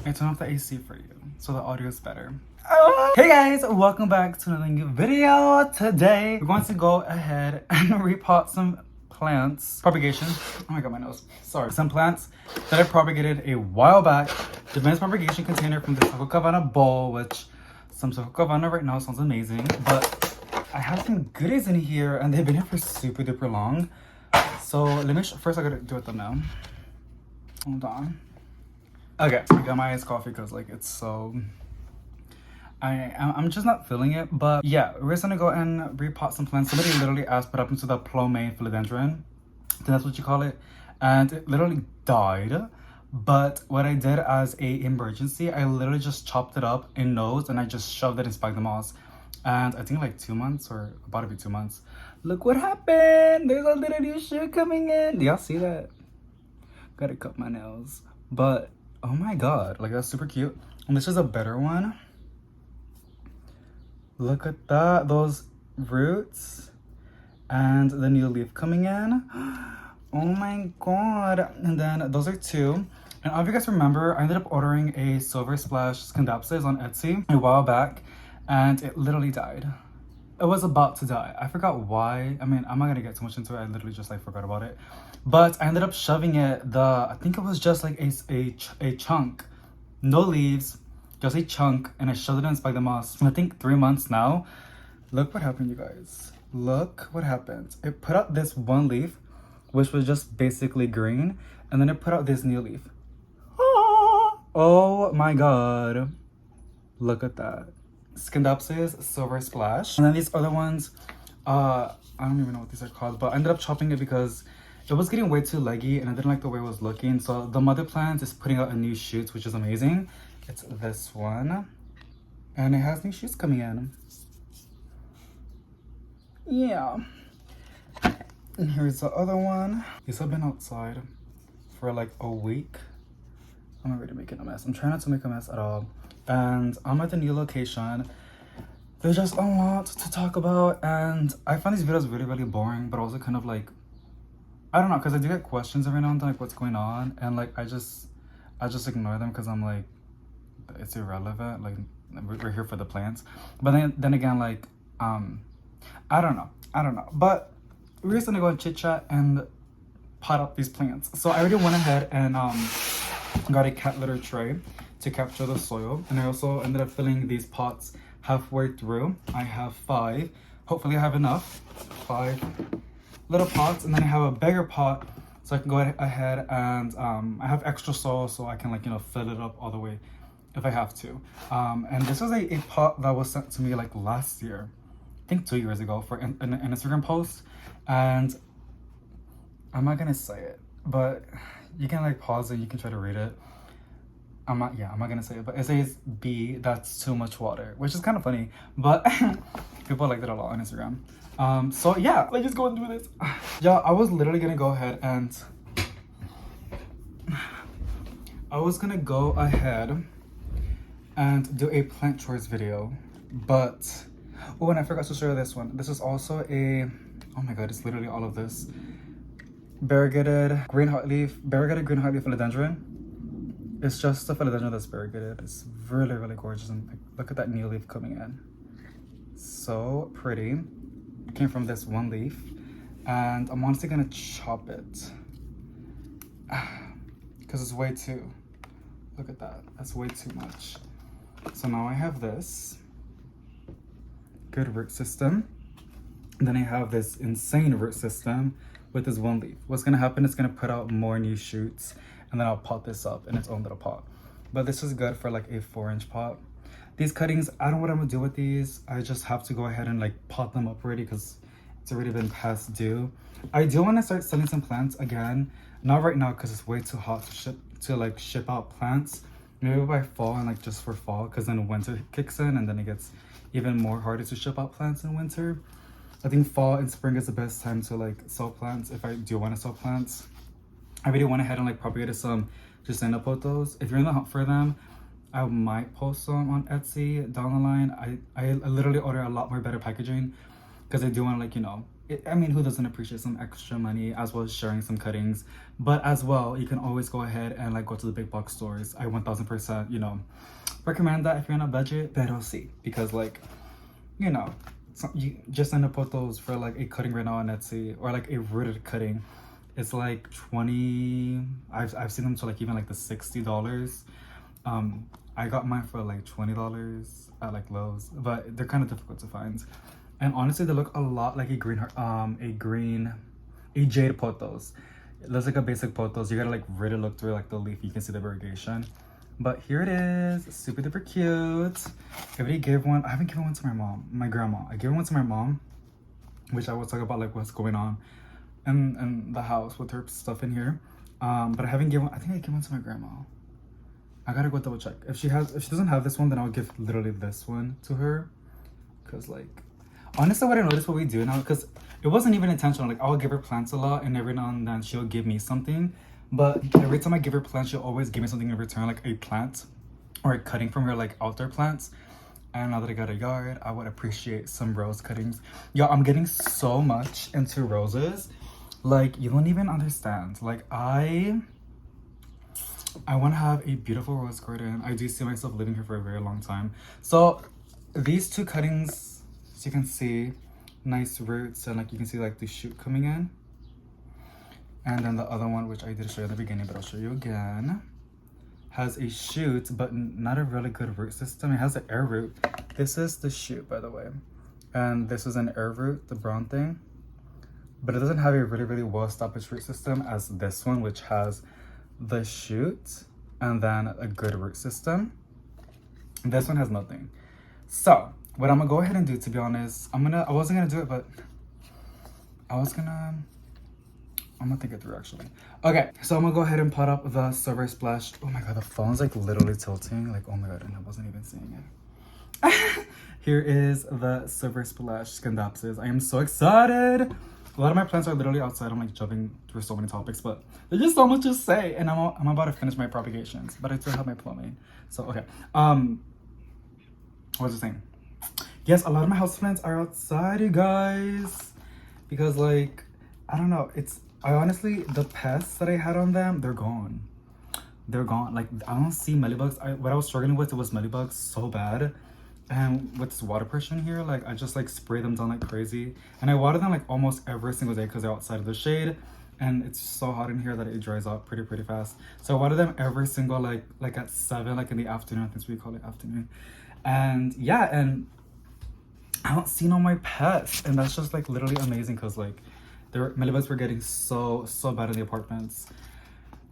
I turned off the AC for you, so the audio is better. Hey guys, welcome back to another new video. Today, we're going to go ahead and repot some plants. Propagation. Oh my god, my nose. Sorry. Some plants that I propagated a while back. The advanced propagation container from the Sakukavana bowl, which some Sakukavana right now sounds amazing. But I have some goodies in here and they've been here for super duper long. So let me, first I gotta do it now. Hold on. Okay, I got my iced coffee because like it's so... I'm just not feeling it, but yeah, we're just gonna go and repot some plants. Somebody literally asked put up into the plowmanii philodendron, that's what you call it, and it literally died. But what I did as a emergency, I literally just chopped it up in nodes and I just shoved it in sphagnum moss. And I think like 2 months or about to be 2 months. Look what happened! There's a little new shoot coming in. Do y'all see that? Gotta cut my nails, but oh my god, like that's super cute. And this is a better one. Look at that, those roots and the new leaf coming in. Oh my god. And then those are two. And if you guys remember, I ended up ordering a silver splash scandapsis on Etsy a while back and it literally died. It was about to die. I forgot why. I mean, I'm not gonna get too much into it. I literally just like forgot about it. But I ended up shoving it, I think it was just like a chunk, no leaves, just a chunk, and I shoved it in sphagnum moss. I think 3 months now. Look what happened, you guys. Look what happened. It put out this one leaf, which was just basically green, and then it put out this new leaf. Oh my god. Look at that. Scandapsis, silver splash. And then these other ones, I don't even know what these are called, but I ended up chopping it because it was getting way too leggy and I didn't like the way it was looking. So the mother plant is putting out a new shoot, which is amazing. It's this one. And it has new shoots coming in. Yeah. And here's the other one. These have been outside for like a week. I'm already making a mess. I'm trying not to make a mess at all. And I'm at the new location. There's just a lot to talk about. And I find these videos really, really boring, but also kind of like, I don't know, because I do get questions every now and then, like what's going on, and like I just ignore them because I'm like, it's irrelevant. Like we're here for the plants. But then again, like I don't know. But we're just gonna go and chit chat and pot up these plants. So I already went ahead and got a cat litter tray to capture the soil, and I also ended up filling these pots halfway through. I have 5. Hopefully I have enough. 5 little pots, and then I have a bigger pot so I can go ahead and I have extra soil so I can, like, you know, fill it up all the way if I have to. And this was a pot that was sent to me like last year, I think 2 years ago, for an Instagram post. And I'm not gonna say it, but you can like pause it, you can try to read it. I'm not gonna say it, but it says B, that's too much water, which is kind of funny, but people liked it a lot on Instagram. So yeah, let's just go and do this. Yeah, I was literally gonna go ahead and do a plant chores video, but oh, and I forgot to show you this one. This is also a, oh my god, it's literally all of this variegated green heartleaf philodendron. It's just a philodendron that's variegated. It's really, really gorgeous, and like, look at that new leaf coming in. So pretty. It came from this one leaf, and I'm honestly gonna chop it because it's way too, look at that, that's way too much. So now I have this good root system, and then I have this insane root system with this one leaf. What's gonna happen is gonna put out more new shoots, and then I'll pot this up in its own little pot. But this is good for like a 4-inch pot. These cuttings, I don't know what I'm gonna do with these. I just have to go ahead and like pot them up already because it's already been past due. I do want to start selling some plants again. Not right now because it's way too hot to ship out plants. Maybe by fall, and like just for fall, because then winter kicks in and then it gets even more harder to ship out plants in winter. I think fall and spring is the best time to like sell plants if I do want to sell plants. I really went ahead and like propagated some potos. If you're in the hunt for them, I might post some on Etsy down the line. I literally order a lot more better packaging because I do want to, like, you know, I mean, who doesn't appreciate some extra money as well as sharing some cuttings? But as well, you can always go ahead and like go to the big box stores. I 1000%, you know, recommend that if you're on a budget. Pero sí, because like, you know, you just end up with those for like a cutting right now on Etsy, or like a rooted cutting. It's like 20. I've seen them to like even like the $60. I got mine for like $20 at like Lowe's, but they're kind of difficult to find. And honestly, they look a lot like a jade pothos. It looks like a basic pothos. You gotta like really look through like the leaf. You can see the variegation. But here it is, super duper cute. I already gave one. I haven't given one to my grandma. I gave one to my mom, which I will talk about like what's going on in the house with her stuff in here. But I haven't given. I think I gave one to my grandma. I gotta go double check. If she doesn't have this one, then I'll give literally this one to her. Cause like, honestly, what I noticed what we do now, cause it wasn't even intentional. Like I'll give her plants a lot, and every now and then she'll give me something. But every time I give her plants, she'll always give me something in return, like a plant or a cutting from her like outdoor plants. And now that I got a yard, I would appreciate some rose cuttings. Yo, I'm getting so much into roses. Like, you don't even understand. Like, I want to have a beautiful rose garden. I do see myself living here for a very long time. So these two cuttings, as you can see, nice roots, and like you can see like the shoot coming in. And then the other one, which I did show you in the beginning, but I'll show you again, has a shoot, but not a really good root system. It has an air root. This is the shoot, by the way. And this is an air root, the brown thing. But it doesn't have a really, really well-established root system as this one, which has the shoot and then a good root system. This one has nothing. So what I'm gonna go ahead and do, to be honest, I wasn't gonna do it, but I'm gonna think it through actually. Okay, so I'm gonna go ahead and pot up the Silver Splash. Oh my god, the phone's like literally tilting. Like, oh my god, and I wasn't even seeing it. Here is the Silver Splash Scandapsis. I am so excited. A lot of my plants are literally outside. I'm like jumping through so many topics, but there's just so much to say. And I'm about to finish my propagations, but I still have my plowmanii. So okay. What was I saying? Yes, a lot of my houseplants are outside, you guys. Because like, I don't know, I honestly, the pests that I had on them, they're gone. They're gone. Like, I don't see mealybugs. What I was struggling with, it was mealybugs so bad. And with this water pressure in here, like, I just like spray them down like crazy. And I water them like almost every single day because they're outside of the shade. And it's so hot in here that it dries out pretty fast. So I water them every single, like at 7, like in the afternoon. I think we call it afternoon. And yeah, and I don't see no more pests. And that's just like literally amazing because like, mealybugs were getting so bad in the apartments.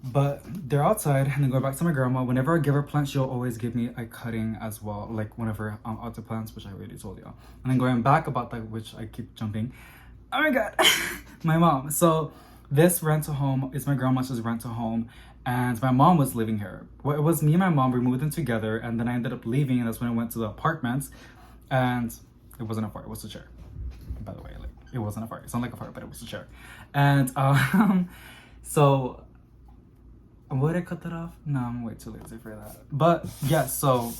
But they're outside, and then going back to my grandma, whenever I give her plants, she'll always give me a cutting as well, like one of her outdoor plants, which I already told you. And then going back about that, which I keep jumping. Oh my god, my mom. So this rental home is my grandma's rental home, and my mom was living here. Well, it was me and my mom. We moved in together, and then I ended up leaving, and that's when I went to the apartments. And it wasn't a fart; it was a chair. By the way, like, it wasn't a fart. It sounded like a fart, but it was a chair. And so would I cut that off? No, I'm way too lazy for that. But yeah, so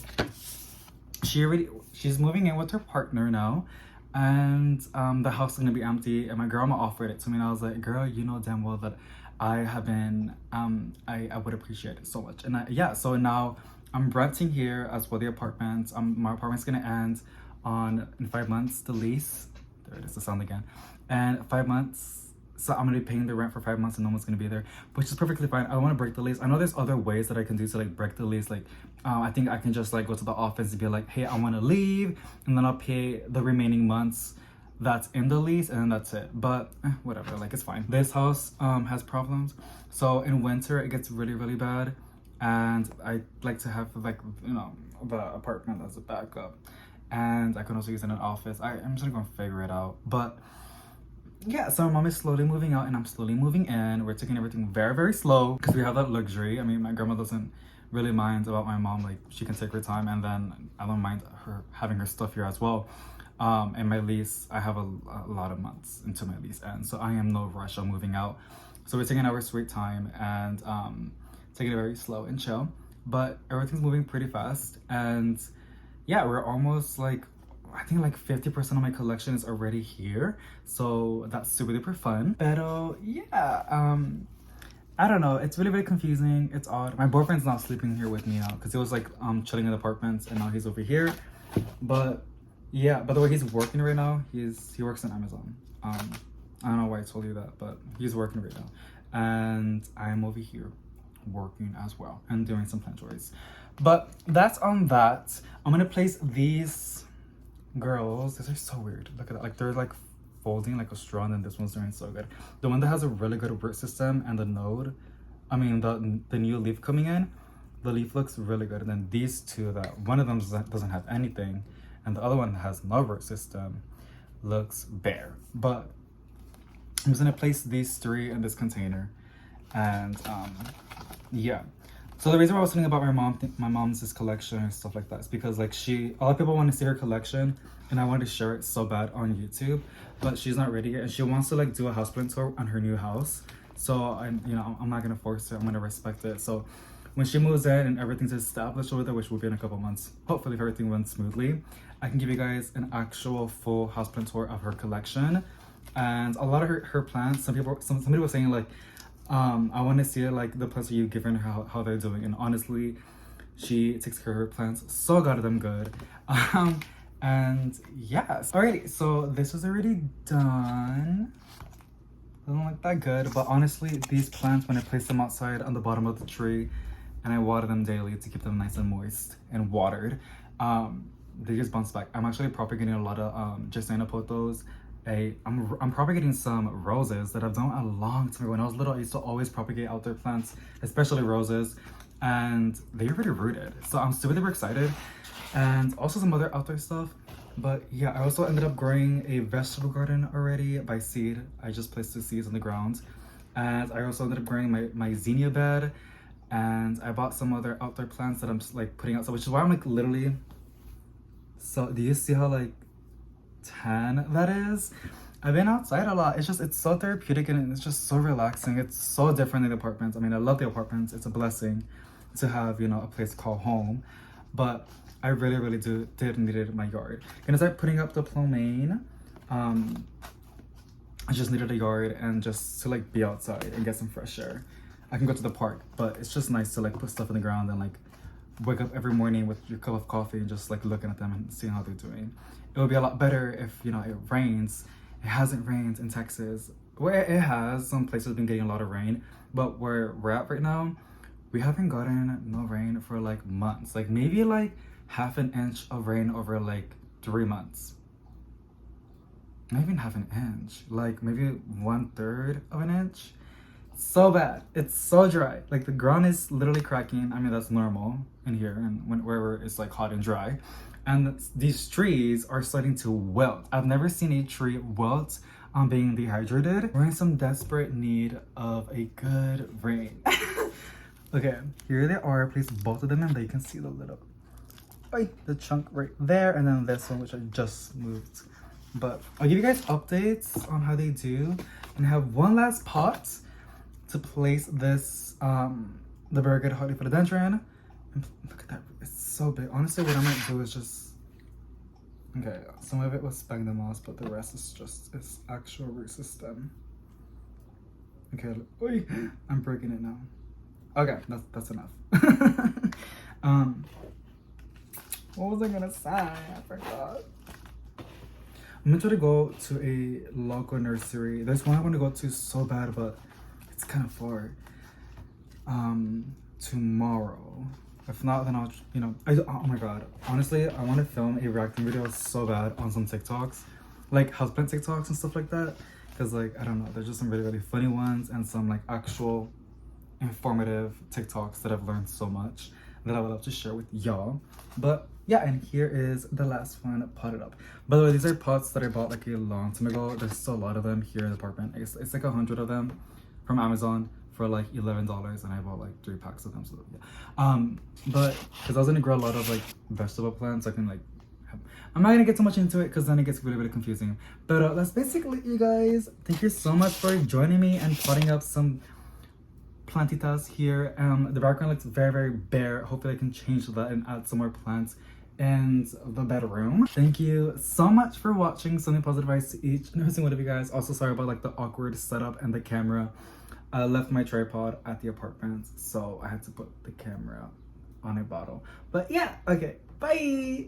she's moving in with her partner now, and the house is gonna be empty. And my grandma offered it to me, and I was like, girl, you know damn well that I have been I would appreciate it so much. And yeah, so now I'm renting here as well the apartment. My apartment's gonna end in 5 months, the lease. There it is, the sound again. And 5 months. So I'm gonna be paying the rent for 5 months and no one's gonna be there, which is perfectly fine. I don't wanna break the lease. I know there's other ways that I can do to like break the lease. Like, I think I can just like go to the office and be like, hey, I wanna leave. And then I'll pay the remaining months that's in the lease and then that's it. But whatever, like it's fine. This house has problems. So in winter, it gets really bad. And I like to have like, you know, the apartment as a backup. And I can also use it in an office. I'm just gonna figure it out. But yeah, so my mom is slowly moving out and I'm slowly moving in. We're taking everything very slow because we have that luxury. I mean, my grandma doesn't really mind about my mom. Like, she can take her time, and then I don't mind her having her stuff here as well. And my lease, I have a lot of months until my lease ends, so I am no rush on moving out. So we're taking our sweet time and taking it very slow and chill. But everything's moving pretty fast, and yeah, we're almost like I think like 50% of my collection is already here, so that's super duper fun. Pero yeah, I don't know, it's really confusing. It's odd. My boyfriend's not sleeping here with me now because he was like chilling in the apartments, and now he's over here. But yeah, by the way, he's working right now. He works on Amazon. I don't know why I told you that, but he's working right now, and I'm over here working as well and doing some plant chores. But that's on that. I'm gonna place these girls. These are so weird. Look at that. Like they're like folding like a straw, and then this one's doing so good. The one that has a really good root system and the node, I mean the new leaf coming in, the leaf looks really good. And then these two, that one of them doesn't have anything, and the other one has no root system, looks bare. But I'm just gonna place these three in this container, and yeah. So the reason why I was thinking about my mom's collection and stuff like that is because like a lot of people want to see her collection, and I wanted to share it so bad on YouTube, but she's not ready yet, and she wants to like do a houseplant tour on her new house. So I'm not gonna force her. I'm gonna respect it. So when she moves in and everything's established over there, which will be in a couple months, hopefully if everything runs smoothly, I can give you guys an actual full houseplant tour of her collection. And a lot of her plants, somebody was saying like, I want to see like the plants that you've given her, how they're doing. And honestly, she takes care of her plants so goddamn good. And yes, alrighty, so this is already done. Doesn't look that good, but honestly, these plants, when I place them outside on the bottom of the tree and I water them daily to keep them nice and moist and watered, they just bounce back. I'm actually propagating a lot of Jasenopotos. I'm propagating some roses that I've done a long time ago. When I was little, I used to always propagate outdoor plants, especially roses, and they're already rooted. So I'm super excited. And also some other outdoor stuff. But yeah, I also ended up growing a vegetable garden already by seed. I just placed the seeds on the ground. And I also ended up growing my zinnia bed. And I bought some other outdoor plants that I'm just like putting outside, which is why I'm like literally... So do you see how like tan that is? I've been outside a lot. It's so therapeutic, and it's just so relaxing. It's so different than the apartments. I mean, I love the apartments. It's a blessing to have, a place called home. But I really did need it in my yard. Gonna start putting up the plowmanii. I just needed a yard and just to like be outside and get some fresh air. I can go to the park, but it's just nice to like put stuff in the ground and like wake up every morning with your cup of coffee and just like looking at them and seeing how they're doing. It would be a lot better if it rains. It hasn't rained in Texas. Where it has, some places been getting a lot of rain, but where we're at right now, we haven't gotten no rain for like months. Like maybe like half an inch of rain over like 3 months. Not even half an inch, like maybe 1/3 of an inch. So bad. It's so dry. Like the ground is literally cracking. I mean, that's normal in here and wherever it's like hot and dry. And these trees are starting to wilt. I've never seen a tree wilt on being dehydrated. We're in some desperate need of a good rain. Okay, here they are. Place both of them in there. You can see the little, the chunk right there, and then this one, which I just moved. But I'll give you guys updates on how they do, and have one last pot to place this, the variegated hardy philodendron. And look at that, it's so big. Honestly, what I might do is just, okay, some of it was sphagnum moss, but the rest is just its actual root system. Okay, I'm breaking it now. Okay, that's enough. What was I gonna say? I forgot. I'm gonna try to go to a local nursery. There's one I want to go to so bad, but it's kind of far. Tomorrow. If not, then I'll, oh my god. Honestly, I want to film a reacting video so bad on some TikToks, like houseplant TikToks and stuff like that. Because like, I don't know, there's just some really funny ones and some like actual informative TikToks that I've learned so much that I would love to share with y'all. But yeah, and here is the last one potted up. By the way, these are pots that I bought like a long time ago. There's still a lot of them here in the apartment. It's like 100 of them from Amazon for like $11, and I bought like 3 packs of them. So yeah, but because I was gonna grow a lot of like vegetable plants, I can like I'm not gonna get too much into it because then it gets really confusing. But that's basically it, you guys. Thank you so much for joining me and potting up some plantitas here. The background looks very bare. Hopefully I can change that and add some more plants in the bedroom. Thank you so much for watching. Sending positive vibes to each and every single one of you guys. Also sorry about like the awkward setup and the camera. I left my tripod at the apartment, so I had to put the camera on a bottle. But yeah, okay, bye.